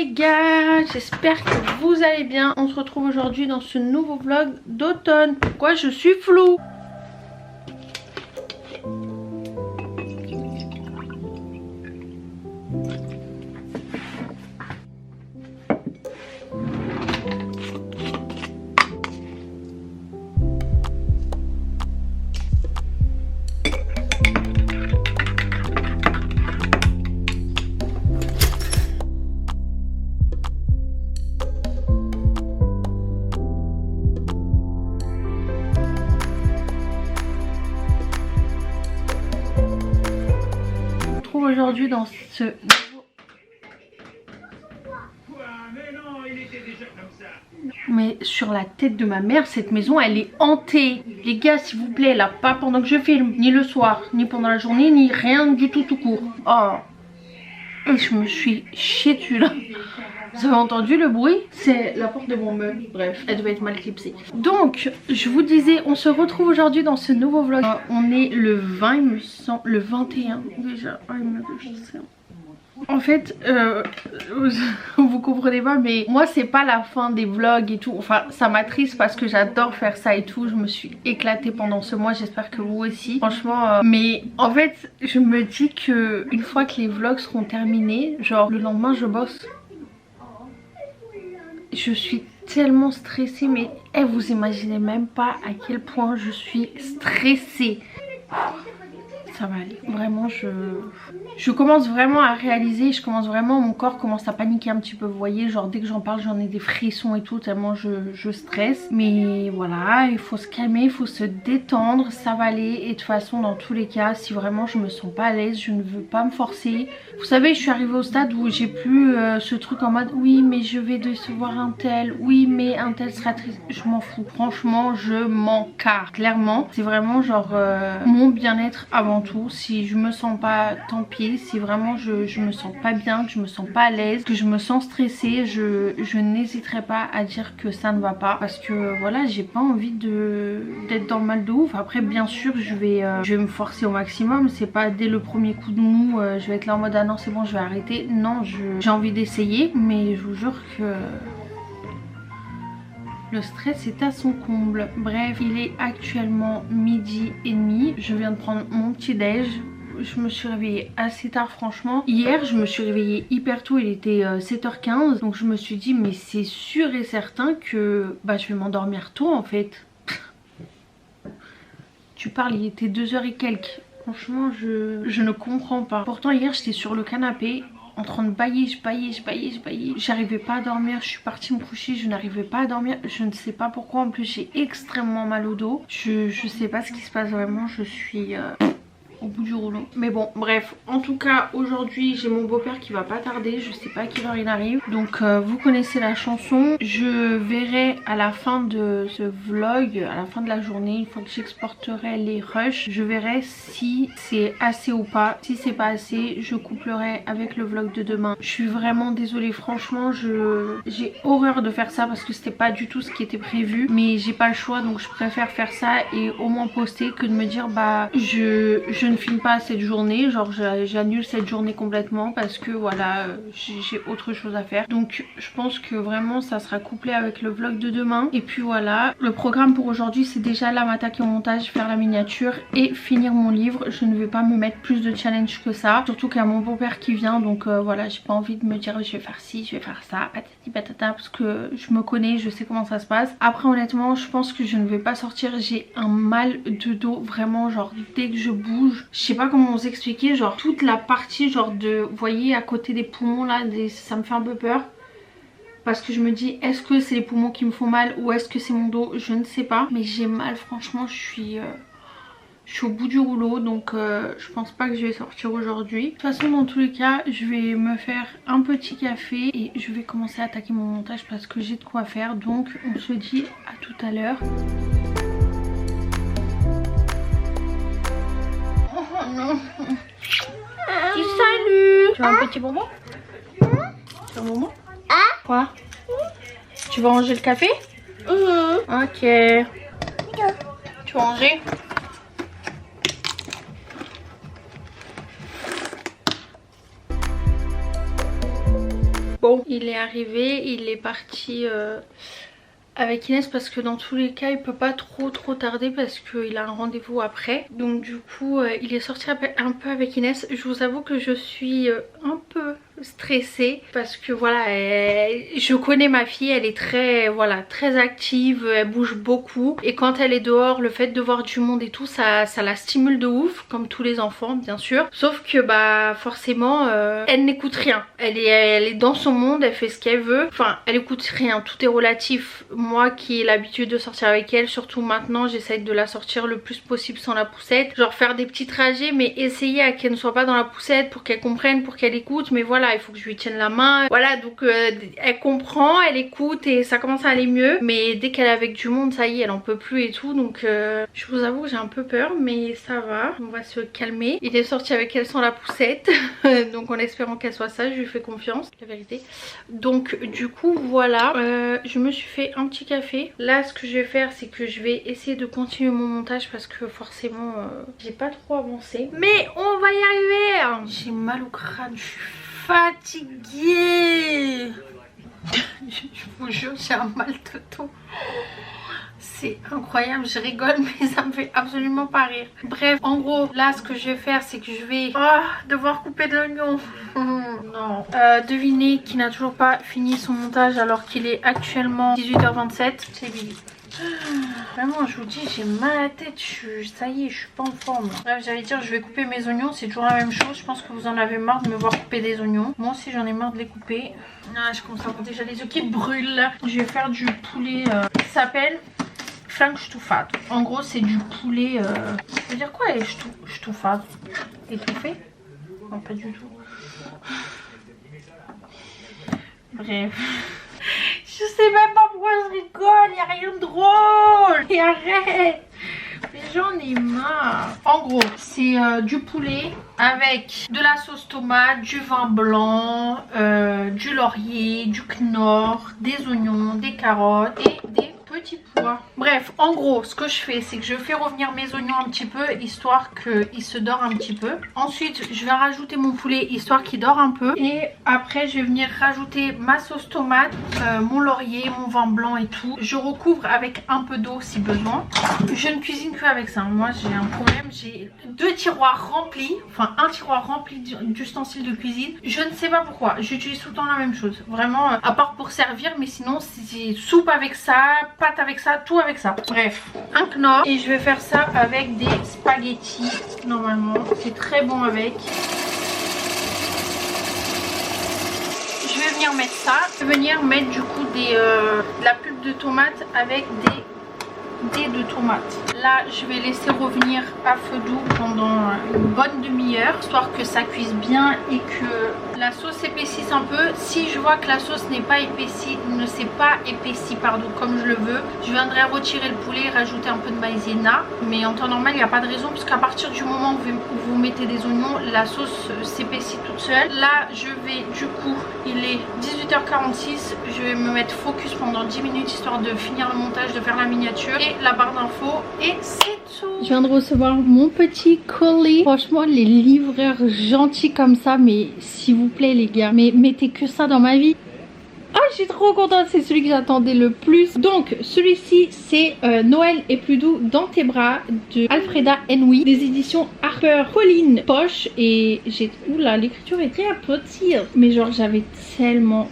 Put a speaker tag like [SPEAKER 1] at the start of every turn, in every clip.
[SPEAKER 1] les gars, j'espère que vous allez bien. On se retrouve aujourd'hui dans ce nouveau vlog d'automne. Pourquoi je suis floue? Aujourd'hui dans ce mais sur la tête de ma mère, cette maison elle est hantée. Les gars, s'il vous plaît, là, pas pendant que je filme, ni le soir, ni pendant la journée, ni rien du tout court. Oh, et je me suis chiée dessus là. Vous avez entendu le bruit? C'est la porte de mon meuble. Bref, elle devait être mal clipsée. Donc, je vous disais, on se retrouve aujourd'hui dans ce nouveau vlog. On est le 20, il me semble, le 21 déjà. Oh, il me en fait, vous comprenez pas, mais moi c'est pas la fin des vlogs et tout. Enfin, ça m'attriste parce que j'adore faire ça et tout. Je me suis éclatée pendant ce mois, j'espère que vous aussi. Franchement, mais en fait, je me dis que une fois que les vlogs seront terminés, genre le lendemain je bosse. Je suis tellement stressée, mais vous imaginez même pas à quel point je suis stressée. Ça va aller, vraiment je commence vraiment à réaliser, mon corps commence à paniquer un petit peu, vous voyez, genre dès que j'en parle j'en ai des frissons et tout, tellement je stresse. Mais voilà, il faut se calmer, il faut se détendre, ça va aller. Et de toute façon dans tous les cas, si vraiment je me sens pas à l'aise, je ne veux pas me forcer. Vous savez, je suis arrivée au stade où j'ai plus ce truc en mode oui mais je vais décevoir un tel, oui mais un tel sera triste, je m'en fous, franchement je m'en carre. Clairement c'est vraiment genre mon bien-être avant tout. Si je me sens pas, tant pis. Si vraiment je me sens pas bien, que je me sens pas à l'aise, que je me sens stressée, je n'hésiterai pas à dire que ça ne va pas, parce que voilà, j'ai pas envie d'être dans le mal de ouf. Après bien sûr je vais me forcer au maximum, c'est pas dès le premier coup de mou je vais être là en mode ah non c'est bon je vais arrêter. Non, j'ai envie d'essayer, mais je vous jure que le stress est à son comble. Bref, il est actuellement 12h30. Je viens de prendre mon petit déj. Je me suis réveillée assez tard franchement. Hier je me suis réveillée hyper tôt, il était 7h15. Donc je me suis dit mais c'est sûr et certain que je vais m'endormir tôt en fait. Tu parles, il était 2h et quelques. Franchement je ne comprends pas. Pourtant hier j'étais sur le canapé en train de bailler, je baillais. J'arrivais pas à dormir, je suis partie me coucher, je n'arrivais pas à dormir. Je ne sais pas pourquoi, en plus j'ai extrêmement mal au dos. Je sais pas ce qui se passe vraiment, je suis au bout du rouleau. Mais bon, bref, en tout cas aujourd'hui j'ai mon beau-père qui va pas tarder, je sais pas à quelle heure il arrive. Donc vous connaissez la chanson. Je verrai à la fin de ce vlog, à la fin de la journée, une fois que j'exporterai les rushs, je verrai si c'est assez ou pas. Si c'est pas assez, je couplerai avec le vlog de demain. Je suis vraiment désolée, franchement j'ai horreur de faire ça parce que c'était pas du tout ce qui était prévu, mais j'ai pas le choix, donc je préfère faire ça et au moins poster que de me dire je ne filme pas cette journée, genre j'annule cette journée complètement parce que voilà j'ai autre chose à faire. Donc je pense que vraiment ça sera couplé avec le vlog de demain. Et puis voilà, le programme pour aujourd'hui c'est déjà là m'attaquer au montage, faire la miniature et finir mon livre. Je ne vais pas me mettre plus de challenge que ça, surtout qu'il y a mon beau-père qui vient, donc voilà, j'ai pas envie de me dire je vais faire ci, je vais faire ça, patati patata, parce que je me connais, je sais comment ça se passe. Après honnêtement je pense que je ne vais pas sortir, j'ai un mal de dos vraiment, genre dès que je bouge, je sais pas comment vous expliquer, genre toute la partie genre de, vous voyez à côté des poumons là, ça me fait un peu peur. Parce que je me dis est-ce que c'est les poumons qui me font mal ou est-ce que c'est mon dos, je ne sais pas. Mais j'ai mal franchement, je suis au bout du rouleau, donc je pense pas que je vais sortir aujourd'hui. De toute façon dans tous les cas je vais me faire un petit café et je vais commencer à attaquer mon montage parce que j'ai de quoi faire. Donc on se dit à tout à l'heure. Salut. Tu veux un petit bonbon? Tu veux un bonbon? Quoi? Tu vas ranger le café? Ok. Tu vas ranger? Bon, il est arrivé, il est parti avec Inès parce que dans tous les cas il peut pas trop tarder parce qu'il a un rendez-vous après. Donc du coup il est sorti un peu avec Inès. Je vous avoue que je suis un peu stressée parce que voilà, je connais ma fille, elle est très active, elle bouge beaucoup et quand elle est dehors, le fait de voir du monde et tout, ça la stimule de ouf, comme tous les enfants bien sûr, sauf que bah forcément elle n'écoute rien, elle est dans son monde, elle fait ce qu'elle veut, enfin elle écoute rien, tout est relatif. Moi qui ai l'habitude de sortir avec elle, surtout maintenant, j'essaie de la sortir le plus possible sans la poussette, genre faire des petits trajets mais essayer à qu'elle ne soit pas dans la poussette pour qu'elle comprenne, pour qu'elle écoute, mais voilà, il faut que je lui tienne la main, voilà. Donc elle comprend, elle écoute et ça commence à aller mieux, mais dès qu'elle est avec du monde, ça y est, elle en peut plus et tout. Donc je vous avoue que j'ai un peu peur, mais ça va, on va se calmer. Il est sorti avec elle sans la poussette donc en espérant qu'elle soit sage, je lui fais confiance, la vérité. Donc du coup voilà, je me suis fait un petit café. Là ce que je vais faire, c'est que je vais essayer de continuer mon montage parce que forcément j'ai pas trop avancé, mais on va y arriver. J'ai mal au crâne, je suis fatiguée. Je vous jure, j'ai un mal de dos. C'est incroyable, je rigole mais ça me fait absolument pas rire. Bref, en gros, là ce que je vais faire, c'est que je vais devoir couper de l'oignon. Non. Devinez qui n'a toujours pas fini son montage alors qu'il est actuellement 18h27. C'est Billy. Vraiment, je vous dis, j'ai mal à la tête, ça y est, je suis pas en forme. Bref, j'allais dire, je vais couper mes oignons, c'est toujours la même chose. Je pense que vous en avez marre de me voir couper des oignons. Moi aussi, j'en ai marre de les couper. Je commence à avoir déjà les yeux qui brûlent. Je vais faire du poulet qui s'appelle Flankstuffat. En gros, c'est du poulet. Ça veut dire quoi, les Stuffat? Étouffé? Non, pas du tout. Bref. Je sais même pas pourquoi je rigole, y a rien de drôle. Et arrête. Mais j'en ai marre. En gros, c'est du poulet avec de la sauce tomate, du vin blanc, du laurier, du knorr, des oignons, des carottes et des petits pois. Bref, en gros, ce que je fais, c'est que je fais revenir mes oignons un petit peu, histoire qu'ils se dorent un petit peu. Ensuite, je vais rajouter mon poulet, histoire qu'il dort un peu. Et après, je vais venir rajouter ma sauce tomate, mon laurier, mon vin blanc et tout. Je recouvre avec un peu d'eau si besoin. Je ne cuisine que avec ça. Moi, j'ai un problème. J'ai 2 tiroirs remplis, enfin un tiroir rempli d'ustensiles de cuisine. Je ne sais pas pourquoi. J'utilise tout le temps la même chose. Vraiment, à part pour servir, mais sinon, c'est soupe avec ça, pâte avec ça, tout avec ça. Bref, un knorr. Et je vais faire ça avec des spaghettis. Normalement, c'est très bon avec. Je vais venir mettre ça. Je vais venir mettre du coup de la pulpe de tomate avec des dés de tomate. Là, je vais laisser revenir à feu doux pendant une bonne demi-heure, histoire que ça cuise bien et que la sauce épaississe un peu. Si je vois que la sauce n'est pas épaissie, comme je le veux, je viendrai retirer le poulet et rajouter un peu de maïzena. Mais en temps normal, il n'y a pas de raison, puisqu'à partir du moment où vous mettez des oignons, la sauce s'épaissit toute seule. Là, je vais du coup, il est 18h46, je vais me mettre focus pendant 10 minutes, histoire de finir le montage, de faire la miniature et la barre d'infos, et c'est tout. Je viens de recevoir mon petit colis. Franchement, les livreurs gentils comme ça, mais s'il vous plaît les gars, mais mettez que ça dans ma vie. Ah, je suis trop contente, c'est celui que j'attendais le plus. Donc celui-ci c'est Noël est plus doux dans tes bras de Alfreda Henwy, des éditions Harper Collins Poche. Et j'ai... Oula, l'écriture est très petite, mais genre j'avais tellement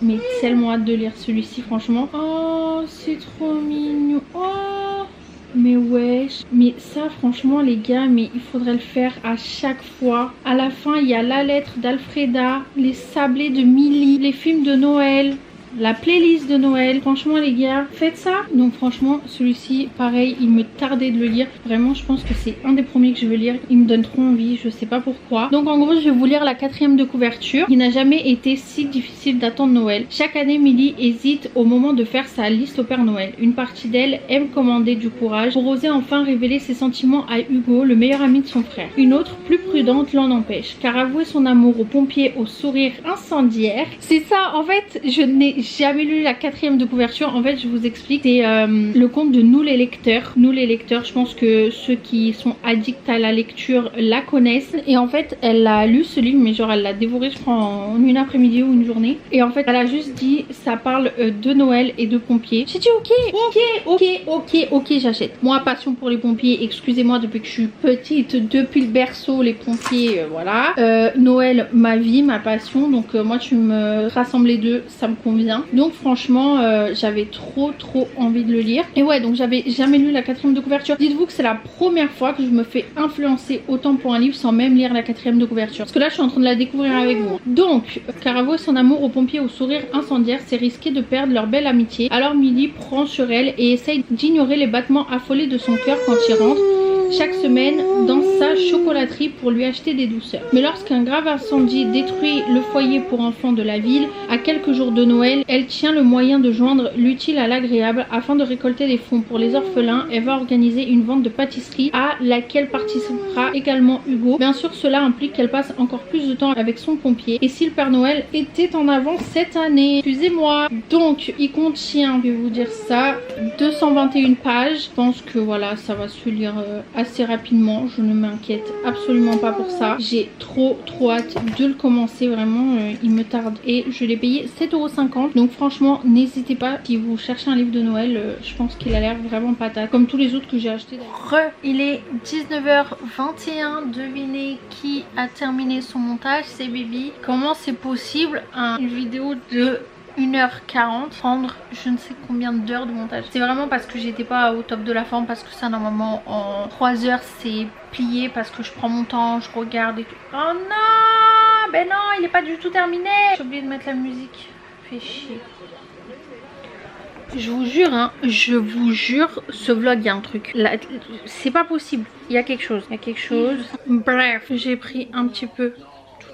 [SPEAKER 1] hâte de lire celui-ci, franchement. Oh, c'est trop mignon. Oh, mais wesh. Mais ça franchement les gars, mais il faudrait le faire à chaque fois. À la fin il y a la lettre d'Alfreda, les sablés de Millie, les films de Noël, la playlist de Noël. Franchement les gars, faites ça. Donc franchement celui-ci pareil, il me tardait de le lire. Vraiment je pense que c'est un des premiers que je veux lire. Il me donne trop envie, je sais pas pourquoi. Donc en gros je vais vous lire la 4e de couverture. Il n'a jamais été si difficile d'attendre Noël. Chaque année Millie hésite au moment de faire sa liste au Père Noël. Une partie d'elle aime commander du courage pour oser enfin révéler ses sentiments à Hugo, le meilleur ami de son frère. Une autre, plus prudente, l'en empêche, car avouer son amour au pompier au sourire incendiaire, c'est ça en fait. Je n'ai n'avez jamais lu la 4e de couverture, en fait je vous explique, c'est le conte de Nous les lecteurs. Nous les lecteurs, je pense que ceux qui sont addicts à la lecture la connaissent. Et en fait elle a lu ce livre, mais genre elle l'a dévoré je crois en une après-midi ou une journée. Et en fait elle a juste dit ça parle de Noël et de pompiers. J'ai dit ok j'achète. Moi passion pour les pompiers, excusez-moi, depuis que je suis petite, depuis le berceau les pompiers, voilà. Noël ma vie, ma passion, donc moi tu me rassembles les deux, ça me convient. Donc franchement j'avais trop envie de le lire. Et ouais, donc j'avais jamais lu la 4e de couverture. Dites-vous que c'est la première fois que je me fais influencer autant pour un livre sans même lire la 4e de couverture, parce que là je suis en train de la découvrir avec vous. Donc car avouer son amour aux pompiers au sourire incendiaire, c'est risquer de perdre leur belle amitié. Alors Millie prend sur elle et essaye d'ignorer les battements affolés de son cœur quand il rentre chaque semaine dans sa chocolaterie pour lui acheter des douceurs. Mais lorsqu'un grave incendie détruit le foyer pour enfants de la ville, à quelques jours de Noël, elle tient le moyen de joindre l'utile à l'agréable afin de récolter des fonds pour les orphelins. Elle va organiser une vente de pâtisserie à laquelle participera également Hugo. Bien sûr, cela implique qu'elle passe encore plus de temps avec son pompier. Et si le Père Noël était en avance cette année, excusez-moi. Donc il contient, je vais vous dire ça, 221 pages. Je pense que voilà, ça va se lire assez rapidement, je ne m'inquiète absolument pas pour ça. J'ai trop hâte de le commencer, vraiment il me tarde. Et je l'ai payé 7,50 €, donc franchement n'hésitez pas si vous cherchez un livre de Noël, je pense qu'il a l'air vraiment patate, comme tous les autres que j'ai acheté. Il est 19h21, devinez qui a terminé son montage, c'est Bibi. Comment c'est possible une vidéo de 1h40 prendre je ne sais combien d'heures de montage? C'est vraiment parce que j'étais pas au top de la forme, parce que ça normalement en 3 heures c'est plié, parce que je prends mon temps, je regarde et tout. Oh non, ben non, il est pas du tout terminé. J'ai oublié de mettre la musique, fait chier. Je vous jure, hein, je vous jure, ce vlog, il y a un truc. C'est pas possible, il y a quelque chose, Bref, j'ai pris un petit peu,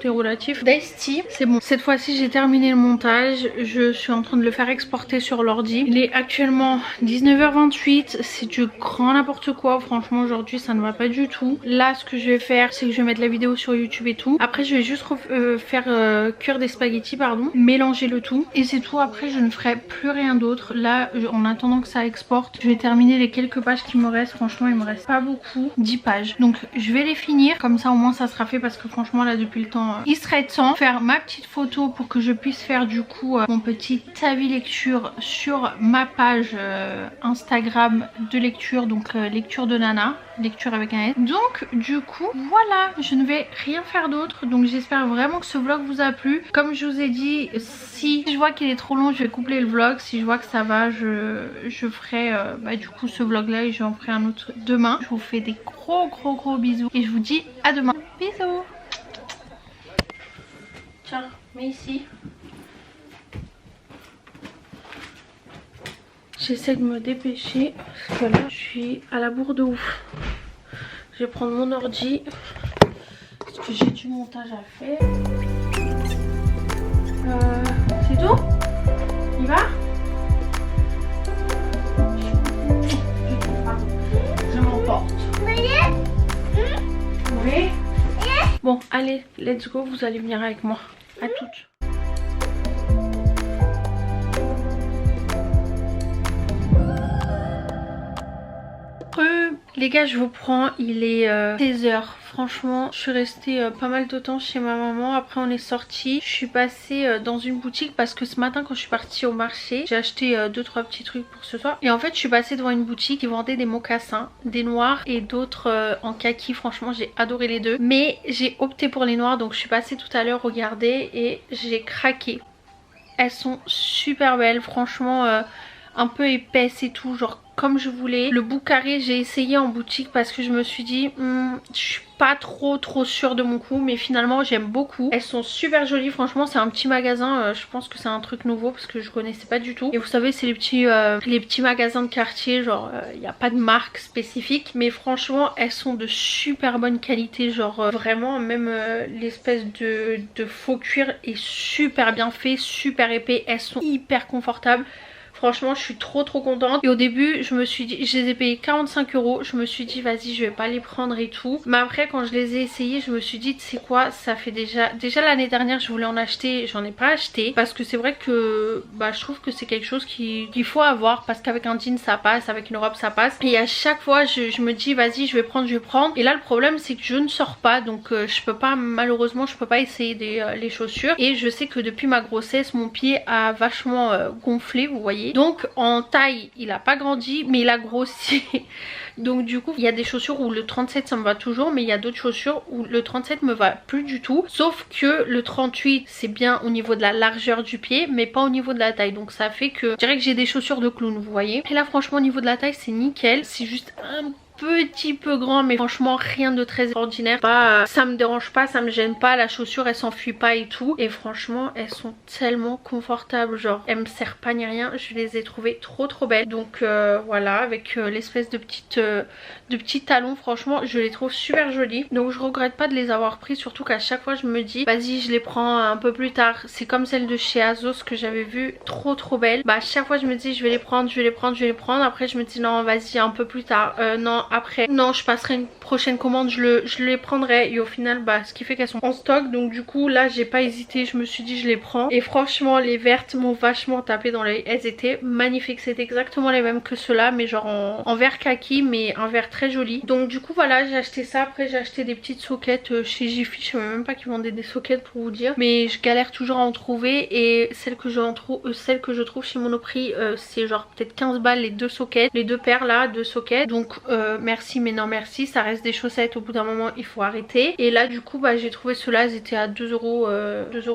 [SPEAKER 1] relatif d'Ice-T, c'est bon. Cette fois-ci j'ai terminé le montage, je suis en train de le faire exporter sur l'ordi. Il est actuellement 19h28, c'est du grand n'importe quoi, franchement aujourd'hui ça ne va pas du tout. Là ce que je vais faire c'est que je vais mettre la vidéo sur YouTube et tout. Après je vais juste faire cuire des spaghettis, pardon, mélanger le tout et c'est tout. Après je ne ferai plus rien d'autre. Là en attendant que ça exporte, je vais terminer les quelques pages qui me restent. Franchement il me reste pas beaucoup, 10 pages, donc je vais les finir comme ça au moins ça sera fait, parce que franchement là depuis le temps il serait temps faire ma petite photo pour que je puisse faire du coup mon petit avis lecture sur ma page Instagram de lecture, donc lecture de Nana, lecture avec un S. Donc du coup voilà, je ne vais rien faire d'autre, donc j'espère vraiment que ce vlog vous a plu. Comme je vous ai dit, si je vois qu'il est trop long je vais coupler le vlog, si je vois que ça va je ferai du coup ce vlog là et j'en ferai un autre demain. Je vous fais des gros bisous et je vous dis à demain. Bisous. Tiens, mets ici. J'essaie de me dépêcher parce que là je suis à la bourre de ouf. Je vais prendre mon ordi parce que j'ai du montage à faire. C'est tout? Il va? Je m'emporte. Oui. Bon, allez, let's go, vous allez venir avec moi. À toutes. Les gars, je vous prends, il est 16h. Franchement, je suis restée pas mal de temps chez ma maman. Après on est sorti. Je suis passée dans une boutique parce que ce matin quand je suis partie au marché, j'ai acheté 2-3 petits trucs pour ce soir. Et en fait je suis passée devant une boutique qui vendait des mocassins, des noirs et d'autres en kaki. Franchement j'ai adoré les deux, mais j'ai opté pour les noirs. Donc je suis passée tout à l'heure regarder et j'ai craqué. Elles sont super belles, franchement un peu épaisses et tout, genre comme je voulais. Le bout carré j'ai essayé en boutique parce que je me suis dit je suis pas trop sûre de mon coup, mais finalement j'aime beaucoup. Elles sont super jolies, franchement c'est un petit magasin, je pense que c'est un truc nouveau parce que je connaissais pas du tout. Et vous savez c'est les petits magasins de quartier, genre il n'y a pas de marque spécifique, mais franchement elles sont de super bonne qualité, genre vraiment même l'espèce de faux cuir est super bien fait, super épais, elles sont hyper confortables. Franchement je suis trop contente. Et au début je me suis dit, je les ai payés 45 euros, je me suis dit vas-y je vais pas les prendre et tout. Mais après quand je les ai essayés je me suis dit tu sais quoi, ça fait déjà l'année dernière je voulais en acheter, j'en ai pas acheté. Parce que c'est vrai que bah, je trouve que c'est quelque chose qu'il faut avoir. Parce qu'avec un jean ça passe, avec une robe ça passe. Et à chaque fois je me dis vas-y je vais prendre. Et là le problème c'est que je ne sors pas. Donc je peux pas, malheureusement je peux pas essayer les chaussures. Et je sais que depuis ma grossesse mon pied a vachement gonflé, vous voyez. Donc en taille il a pas grandi mais il a grossi. Donc du coup il y a des chaussures où le 37 ça me va toujours, mais il y a d'autres chaussures où le 37 me va plus du tout. Sauf que le 38 c'est bien au niveau de la largeur du pied mais pas au niveau de la taille. Donc ça fait que je dirais que j'ai des chaussures de clown, vous voyez. Et là franchement au niveau de la taille c'est nickel. C'est juste un petit peu grand mais franchement rien de très ordinaire. Pas, ça me dérange pas, ça me gêne pas, la chaussure elle s'enfuit pas et tout. Et franchement elles sont tellement confortables, genre elles me serrent pas ni rien. Je les ai trouvées trop belles. Donc voilà, avec l'espèce de petits talons, franchement je les trouve super jolies. Donc je regrette pas de les avoir pris, surtout qu'à chaque fois je me dis vas-y je les prends un peu plus tard. C'est comme celle de chez Azos que j'avais vue, trop belle. Bah à chaque fois je me dis je vais les prendre, après je me dis non vas-y un peu plus tard, non après non je passerai une prochaine commande, je les prendrai. Et au final bah ce qui fait qu'elles sont en stock. Donc du coup là j'ai pas hésité, je me suis dit je les prends. Et franchement les vertes m'ont vachement tapé dans l'œil, elles étaient magnifiques. C'était exactement les mêmes que ceux-là mais genre en vert kaki, mais un vert très joli. Donc du coup voilà j'ai acheté ça. Après j'ai acheté des petites soquettes chez Jiffy, je savais même pas qu'ils vendaient des soquettes pour vous dire, mais je galère toujours à en trouver. Et celles que je trouve chez Monoprix c'est genre peut-être 15 balles les deux soquettes, les deux paires là de soquettes. Donc merci mais non merci, ça reste des chaussettes, au bout d'un moment il faut arrêter. Et là du coup bah j'ai trouvé ceux-là, ils étaient à 2 euros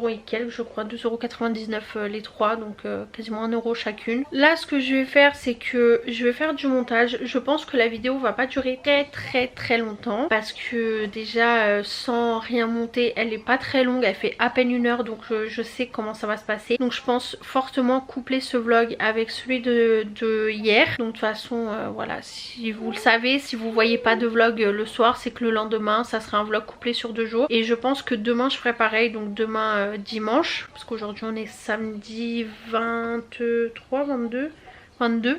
[SPEAKER 1] et quelques je crois, 2,99 € les trois, donc quasiment 1 euro chacune. Là ce que je vais faire c'est que je vais faire du montage. Je pense que la vidéo va pas durer très longtemps parce que déjà sans rien monter elle est pas très longue, elle fait à peine 1 heure. Donc je sais comment ça va se passer. Donc je pense fortement coupler ce vlog avec celui de hier. Donc de toute façon voilà, si vous le savez, si vous voyez pas de vlog le soir c'est que le lendemain ça sera un vlog couplé sur 2 jours. Et je pense que demain je ferai pareil, donc demain dimanche, parce qu'aujourd'hui on est samedi 22,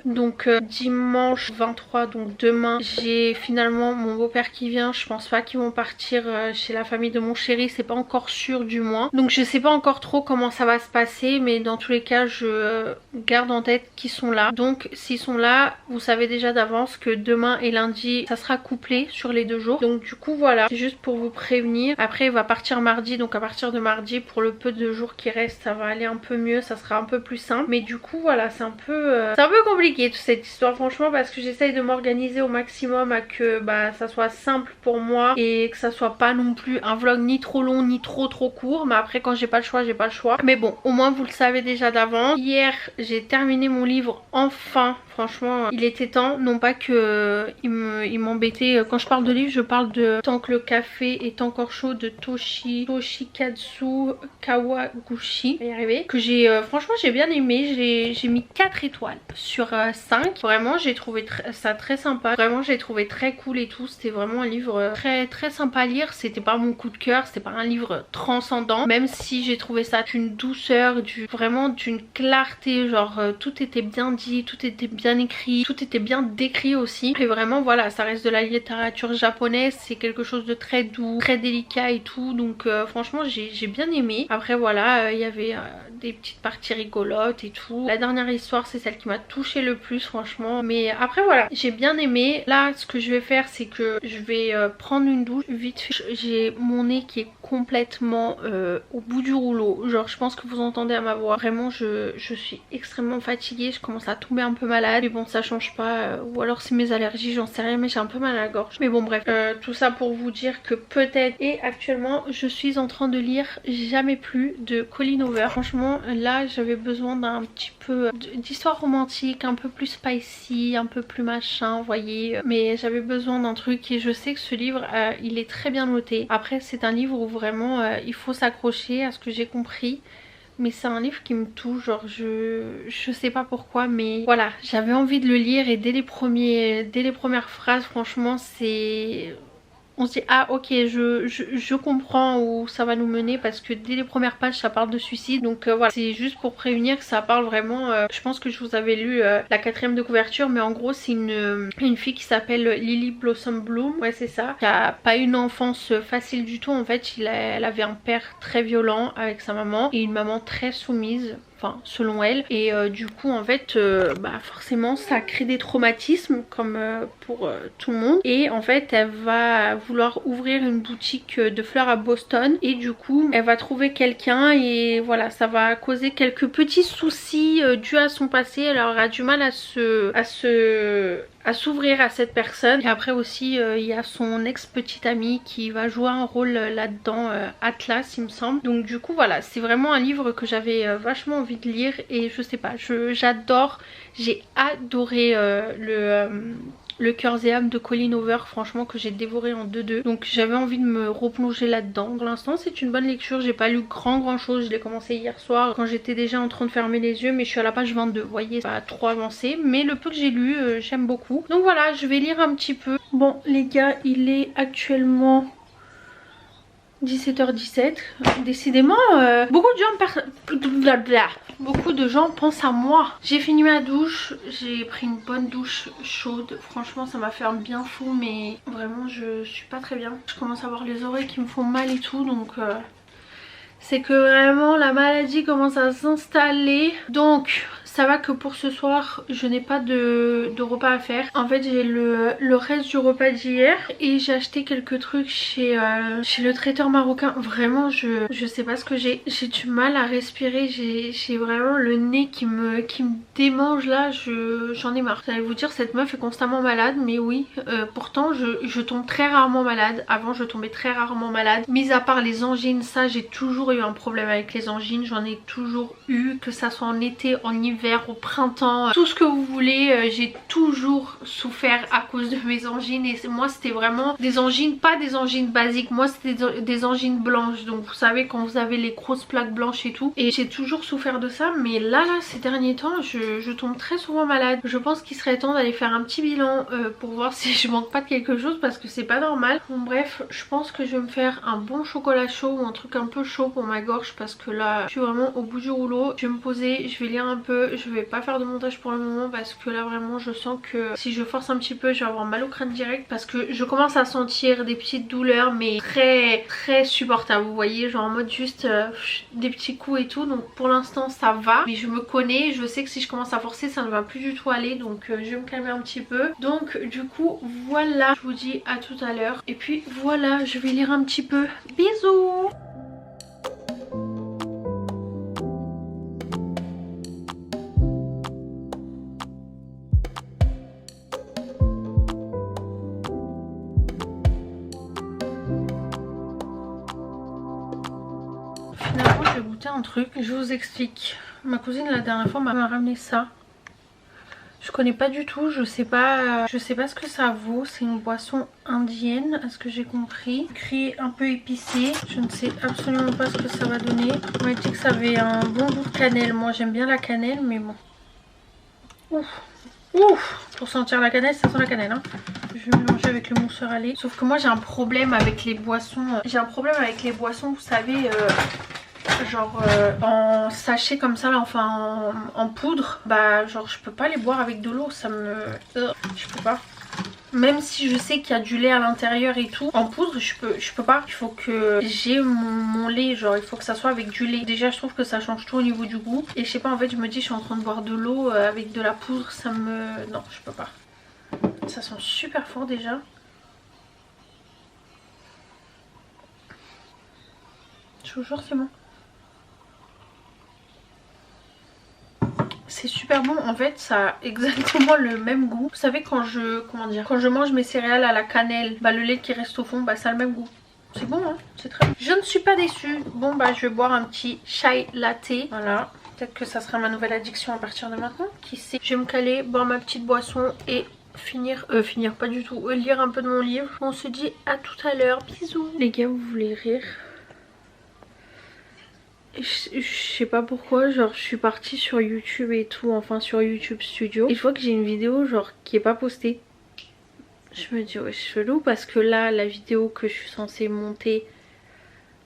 [SPEAKER 1] donc dimanche 23, donc demain j'ai finalement mon beau-père qui vient. Je pense pas qu'ils vont partir chez la famille de mon chéri, c'est pas encore sûr du moins. Donc je sais pas encore trop comment ça va se passer, mais dans tous les cas je garde en tête qu'ils sont là. Donc s'ils sont là, vous savez déjà d'avance que demain et lundi ça sera couplé sur les 2 jours. Donc du coup voilà, c'est juste pour vous prévenir. Après il va partir mardi, donc à partir de mardi pour le peu de jours qui restent ça va aller un peu mieux, ça sera un peu plus simple. Mais du coup voilà, c'est un peu compliqué toute cette histoire franchement, parce que j'essaye de m'organiser au maximum à que bah ça soit simple pour moi et que ça soit pas non plus un vlog ni trop long ni trop court. Mais après quand j'ai pas le choix j'ai pas le choix. Mais bon au moins vous le savez déjà d'avance. Hier j'ai terminé mon livre enfin. Franchement il était temps, non pas que il m'embêtait. Quand je parle de livre je parle de Tant que le café est encore chaud de Toshikatsu Kawaguchi, je vais y arriver, que j'ai franchement j'ai bien aimé. J'ai mis 4 étoiles sur 5. Vraiment j'ai trouvé ça très sympa, vraiment j'ai trouvé très cool et tout. C'était vraiment un livre très sympa à lire. C'était pas mon coup de cœur, c'était pas un livre transcendant, même si j'ai trouvé ça d'une douceur, vraiment d'une clarté, genre tout était bien dit, tout était bien écrit, tout était bien décrit aussi. Et vraiment voilà, ça reste de la littérature japonaise, c'est quelque chose de très doux, très délicat et tout. Donc franchement j'ai bien aimé. Après voilà, il y avait des petites parties rigolotes et tout. La dernière histoire c'est celle qui m'a touchée le plus franchement. Mais après voilà, j'ai bien aimé. Là ce que je vais faire c'est que je vais prendre une douche vite fait. J'ai mon nez qui est complètement au bout du rouleau. Genre je pense que vous entendez à ma voix. Vraiment je suis extrêmement fatiguée, je commence à tomber un peu malade. Mais bon ça change pas, ou alors c'est mes allergies, j'en sais rien, mais j'ai un peu mal à la gorge. Mais bon bref, tout ça pour vous dire que peut-être. Et actuellement je suis en train de lire Jamais plus de Colleen Hoover. Franchement là j'avais besoin d'un petit peu d'histoire romantique, un peu plus spicy, un peu plus machin, vous voyez. Mais j'avais besoin d'un truc et je sais que ce livre il est très bien noté. Après c'est un livre où vraiment il faut s'accrocher à ce que j'ai compris. Mais c'est un livre qui me touche, genre je sais pas pourquoi, mais voilà, j'avais envie de le lire. Et dès les premières phrases franchement c'est... on se dit ah ok je comprends où ça va nous mener, parce que dès les premières pages ça parle de suicide. Donc voilà, c'est juste pour prévenir que ça parle vraiment, je pense que je vous avais lu la 4e de couverture, mais en gros c'est une fille qui s'appelle Lily Blossom Bloom, ouais c'est ça, qui a pas une enfance facile du tout en fait. Elle avait un père très violent avec sa maman et une maman très soumise, enfin selon elle, et du coup en fait forcément ça crée des traumatismes comme pour tout le monde. Et en fait elle va vouloir ouvrir une boutique de fleurs à Boston, et du coup elle va trouver quelqu'un, et voilà, ça va causer quelques petits soucis dus à son passé. Elle aura du mal à s'ouvrir à cette personne. Et après aussi il y a son ex petite amie qui va jouer un rôle là-dedans, Atlas il me semble. Donc du coup voilà, c'est vraiment un livre que j'avais vachement envie de lire, et je sais pas, j'adore, j'ai adoré le Cœurs et âmes de Colleen Hoover, franchement, que j'ai dévoré en 2-2. Donc j'avais envie de me replonger là-dedans. Pour l'instant c'est une bonne lecture, j'ai pas lu grand chose, je l'ai commencé hier soir quand j'étais déjà en train de fermer les yeux, mais je suis à la page 22, vous voyez, c'est pas trop avancé, mais le peu que j'ai lu j'aime beaucoup. Donc voilà, je vais lire un petit peu. Bon les gars, il est actuellement 17h17. Décidément beaucoup de gens pensent à moi. J'ai fini ma douche, j'ai pris une bonne douche chaude. Franchement ça m'a fait un bien fou, mais vraiment je suis pas très bien. Je commence à avoir les oreilles qui me font mal et tout, donc c'est que vraiment la maladie commence à s'installer. Donc ça va que pour ce soir je n'ai pas de repas à faire. En fait j'ai le reste du repas d'hier, et j'ai acheté quelques trucs chez le traiteur marocain. Vraiment je sais pas ce que j'ai du mal à respirer, j'ai vraiment le nez qui me démange là, j'en ai marre. J'allais vous dire, cette meuf est constamment malade, mais oui, pourtant je tombe très rarement malade. Avant je tombais très rarement malade, mis à part les angines. Ça j'ai toujours eu un problème avec les angines, j'en ai toujours eu, que ça soit en été, en hiver, au printemps, tout ce que vous voulez. J'ai toujours souffert à cause de mes angines, et moi c'était vraiment des angines, pas des angines basiques, moi c'était des angines blanches. Donc vous savez quand vous avez les grosses plaques blanches et tout, et j'ai toujours souffert de ça. Mais là ces derniers temps je tombe très souvent malade. Je pense qu'il serait temps d'aller faire un petit bilan pour voir si je manque pas de quelque chose, parce que c'est pas normal. Bon bref, je pense que je vais me faire un bon chocolat chaud ou un truc un peu chaud pour ma gorge, parce que là je suis vraiment au bout du rouleau. Je vais me poser, je vais lire un peu, je vais pas faire de montage pour le moment, parce que là vraiment je sens que si je force un petit peu je vais avoir mal au crâne direct, parce que je commence à sentir des petites douleurs, mais très supportables, vous voyez, genre en mode juste des petits coups et tout. Donc pour l'instant ça va, mais je me connais, je sais que si je commence à forcer ça ne va plus du tout aller, donc je vais me calmer un petit peu. Donc du coup voilà, je vous dis à tout à l'heure, et puis voilà, je vais lire un petit peu. Bisous. Finalement je vais goûter un truc, je vous explique. Ma cousine la dernière fois m'a ramené ça. Je connais pas du tout, je sais pas ce que ça vaut. C'est une boisson indienne, à ce que j'ai compris. Écrit un peu épicé, je ne sais absolument pas ce que ça va donner. On m'a dit que ça avait un bon goût de cannelle. Moi j'aime bien la cannelle, mais bon. Ouf, pour sentir la cannelle, ça sent la cannelle hein. Je vais mélanger avec le mousseur à lait. Sauf que moi j'ai un problème avec les boissons. J'ai un problème avec les boissons, vous savez, genre en sachet comme ça là, enfin en poudre. Bah genre je peux pas les boire avec de l'eau, ça me... je peux pas. Même si je sais qu'il y a du lait à l'intérieur et tout, en poudre je peux pas. Il faut que j'ai mon lait, genre il faut que ça soit avec du lait. Déjà je trouve que ça change tout au niveau du goût. Et je sais pas, en fait je me dis je suis en train de boire de l'eau avec de la poudre, ça me... Non je peux pas. Ça sent super fort déjà. Je vous jure c'est bon. C'est super bon, en fait ça a exactement le même goût. Vous savez quand je mange mes céréales à la cannelle, bah le lait qui reste au fond, bah ça a le même goût. C'est bon hein, c'est très bon. Je ne suis pas déçue. Bon bah je vais boire un petit chai latte. Voilà, peut-être que ça sera ma nouvelle addiction à partir de maintenant, qui sait. Je vais me caler, boire ma petite boisson et finir pas du tout, lire un peu de mon livre. On se dit à tout à l'heure, bisous. Les gars, vous voulez rire? Je sais pas pourquoi, genre je suis partie sur YouTube et tout, enfin sur YouTube Studio, et je vois que j'ai une vidéo genre qui est pas postée. Je me dis ouais c'est chelou parce que là la vidéo que je suis censée monter,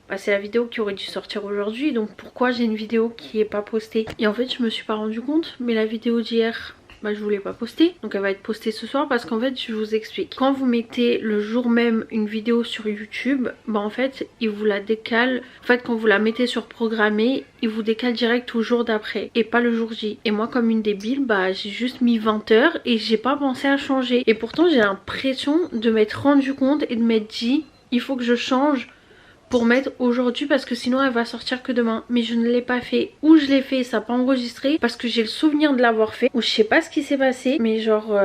[SPEAKER 1] bah, c'est la vidéo qui aurait dû sortir aujourd'hui, donc pourquoi j'ai une vidéo qui est pas postée? Et en fait je me suis pas rendu compte, mais la vidéo d'hier, bah je voulais pas poster, donc elle va être postée ce soir parce qu'en fait je vous explique. Quand vous mettez le jour même une vidéo sur YouTube, bah en fait il vous la décale. En fait quand vous la mettez sur programmer, il vous décale direct au jour d'après et pas le jour J. Et moi comme une débile, bah j'ai juste mis 20 h et j'ai pas pensé à changer. Et pourtant j'ai l'impression de m'être rendu compte et de m'être dit il faut que je change pour mettre aujourd'hui parce que sinon elle va sortir que demain. Mais je ne l'ai pas fait, ou je l'ai fait ça n'a pas enregistré parce que j'ai le souvenir de l'avoir fait, ou je sais pas ce qui s'est passé. Mais genre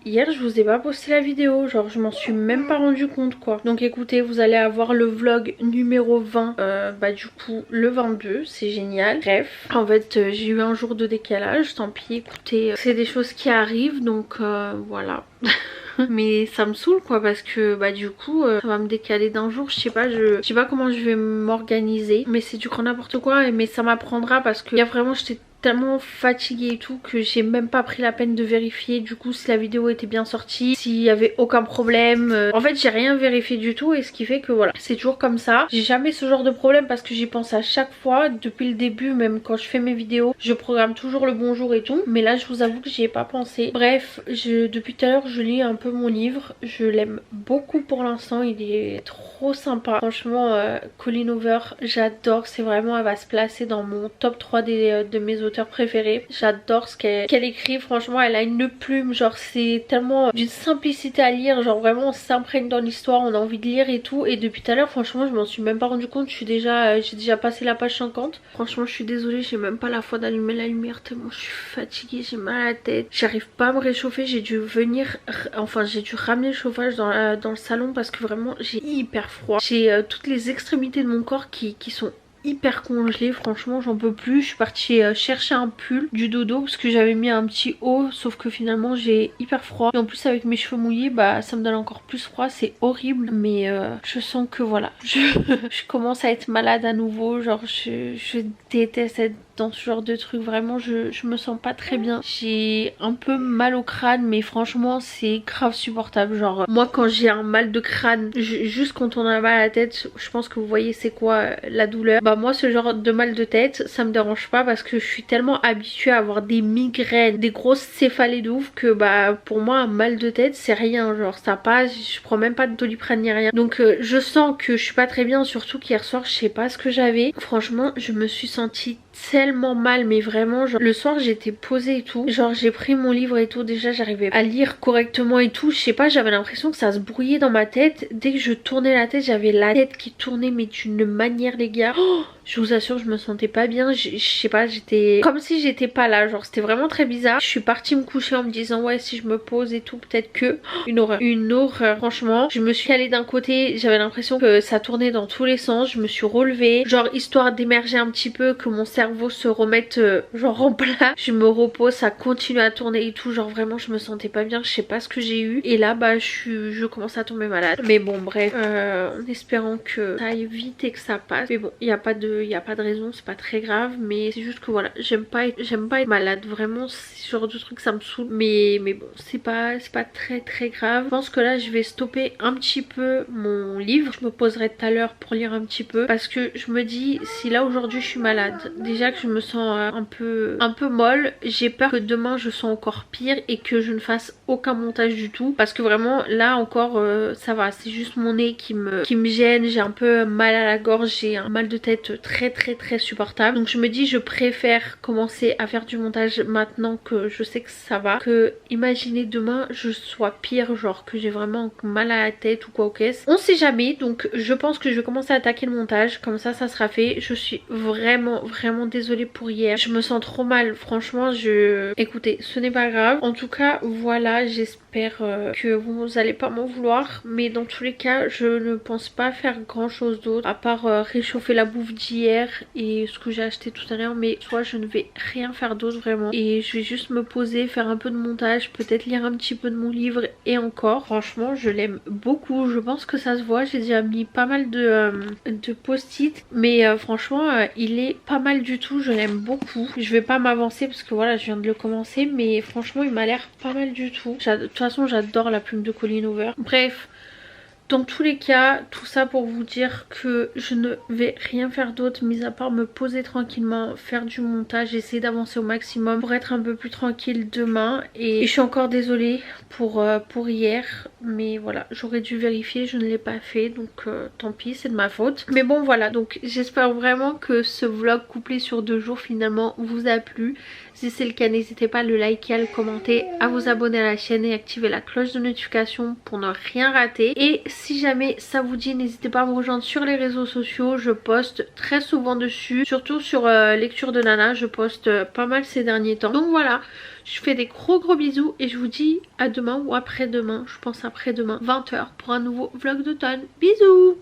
[SPEAKER 1] hier je vous ai pas posté la vidéo, genre je m'en suis même pas rendu compte quoi. Donc écoutez, vous allez avoir le vlog numéro 20 bah du coup le 22, c'est génial. Bref, en fait j'ai eu un jour de décalage, tant pis, écoutez, c'est des choses qui arrivent donc voilà. Mais ça me saoule quoi parce que bah du coup ça va me décaler d'un jour, je sais pas comment je vais m'organiser, mais c'est du grand n'importe quoi. Mais ça m'apprendra parce que vraiment j'étais tellement fatiguée et tout que j'ai même pas pris la peine de vérifier du coup si la vidéo était bien sortie, s'il y avait aucun problème. En fait j'ai rien vérifié du tout et ce qui fait que voilà, c'est toujours comme ça. J'ai jamais ce genre de problème parce que j'y pense à chaque fois depuis le début, même quand je fais mes vidéos je programme toujours le bonjour et tout, mais là je vous avoue que j'y ai pas pensé. Bref, depuis tout à l'heure je lis un peu mon livre, je l'aime beaucoup pour l'instant, il est trop sympa franchement. Colleen Hoover, j'adore, c'est vraiment, elle va se placer dans mon top 3 de mes auteurs préférés. J'adore ce qu'elle écrit, franchement elle a une plume, genre c'est tellement d'une simplicité à lire, genre vraiment on s'imprègne dans l'histoire, on a envie de lire et tout. Et depuis tout à l'heure franchement je m'en suis même pas rendu compte, j'ai déjà passé la page 50. Franchement je suis désolée, j'ai même pas la foi d'allumer la lumière tellement je suis fatiguée, j'ai mal à la tête, j'arrive pas à me réchauffer. J'ai dû ramener le chauffage dans le salon parce que vraiment j'ai hyper froid. J'ai toutes les extrémités de mon corps qui sont hyper congelée, franchement j'en peux plus. Je suis partie chercher un pull du dodo parce que j'avais mis un petit haut, sauf que finalement j'ai hyper froid et en plus avec mes cheveux mouillés bah ça me donne encore plus froid, c'est horrible. Mais je sens que voilà je commence à être malade à nouveau, genre je déteste être dans ce genre de truc, vraiment je me sens pas très bien. J'ai un peu mal au crâne mais franchement c'est grave supportable. Genre moi quand j'ai un mal de crâne, juste quand on a mal à la tête, je pense que vous voyez c'est quoi la douleur. Bah moi ce genre de mal de tête ça me dérange pas parce que je suis tellement habituée à avoir des migraines, des grosses céphalées de ouf que bah pour moi un mal de tête c'est rien, genre ça passe, je prends même pas de Doliprane ni rien. Donc je sens que je suis pas très bien, surtout qu'hier soir je sais pas ce que j'avais. Franchement je me suis sentie tellement mal, mais vraiment genre le soir j'étais posée et tout, genre j'ai pris mon livre et tout, déjà j'arrivais à lire correctement et tout, je sais pas, j'avais l'impression que ça se brouillait dans ma tête. Dès que je tournais la tête j'avais la tête qui tournait mais d'une manière les gars, oh, je vous assure je me sentais pas bien, je sais pas, j'étais comme si j'étais pas là, genre c'était vraiment très bizarre. Je suis partie me coucher en me disant ouais si je me pose et tout peut-être que une horreur franchement. Je me suis allée d'un côté, j'avais l'impression que ça tournait dans tous les sens, je me suis relevée genre histoire d'émerger un petit peu, que mon cerveau se remette genre en place. Je me repose, ça continue à tourner et tout, genre vraiment je me sentais pas bien, je sais pas ce que j'ai eu. Et là bah je commence à tomber malade. Mais bon bref, en espérant que ça aille vite et que ça passe. Mais bon, il y a pas de raison, c'est pas très grave, mais c'est juste que voilà, j'aime pas être malade, vraiment ce genre de truc ça me saoule. Mais bon, c'est pas très grave. Je pense que là je vais stopper un petit peu mon livre, je me poserai tout à l'heure pour lire un petit peu parce que je me dis si là aujourd'hui je suis malade, déjà que je me sens un peu molle, j'ai peur que demain je sois encore pire et que je ne fasse aucun montage du tout parce que vraiment là encore ça va, c'est juste mon nez qui me gêne, j'ai un peu mal à la gorge, j'ai un mal de tête très supportable. Donc je me dis je préfère commencer à faire du montage maintenant que je sais que ça va, que imaginez demain je sois pire, genre que j'ai vraiment mal à la tête ou quoi au caisse, on sait jamais. Donc je pense que je vais commencer à attaquer le montage, comme ça sera fait. Je suis vraiment désolée pour hier, je me sens trop mal franchement. Écoutez, ce n'est pas grave, en tout cas voilà, j'espère que vous allez pas m'en vouloir, mais dans tous les cas je ne pense pas faire grand chose d'autre à part réchauffer la bouffe d'hier et ce que j'ai acheté tout à l'heure, mais soit je ne vais rien faire d'autre vraiment et je vais juste me poser, faire un peu de montage, peut-être lire un petit peu de mon livre et encore. Franchement je l'aime beaucoup, je pense que ça se voit, j'ai déjà mis pas mal de post-it mais franchement il est pas mal du tout, je l'aime beaucoup. Je vais pas m'avancer parce que voilà je viens de le commencer, mais franchement il m'a l'air pas mal du tout. De toute façon j'adore la plume de Colleen Hoover. Bref, dans tous les cas, tout ça pour vous dire que je ne vais rien faire d'autre mis à part me poser tranquillement, faire du montage, essayer d'avancer au maximum pour être un peu plus tranquille demain. Et je suis encore désolée pour hier, mais voilà, j'aurais dû vérifier, je ne l'ai pas fait, donc tant pis, c'est de ma faute. Mais bon voilà, donc j'espère vraiment que ce vlog couplé sur 2 jours finalement vous a plu. Si c'est le cas, n'hésitez pas à le liker, à le commenter, à vous abonner à la chaîne et activer la cloche de notification pour ne rien rater. Et si jamais ça vous dit, n'hésitez pas à me rejoindre sur les réseaux sociaux, je poste très souvent dessus, surtout sur lecture de Nana, je poste pas mal ces derniers temps. Donc voilà, je fais des gros bisous et je vous dis à demain ou après-demain, je pense après-demain, 20 h pour un nouveau vlog d'automne. Bisous!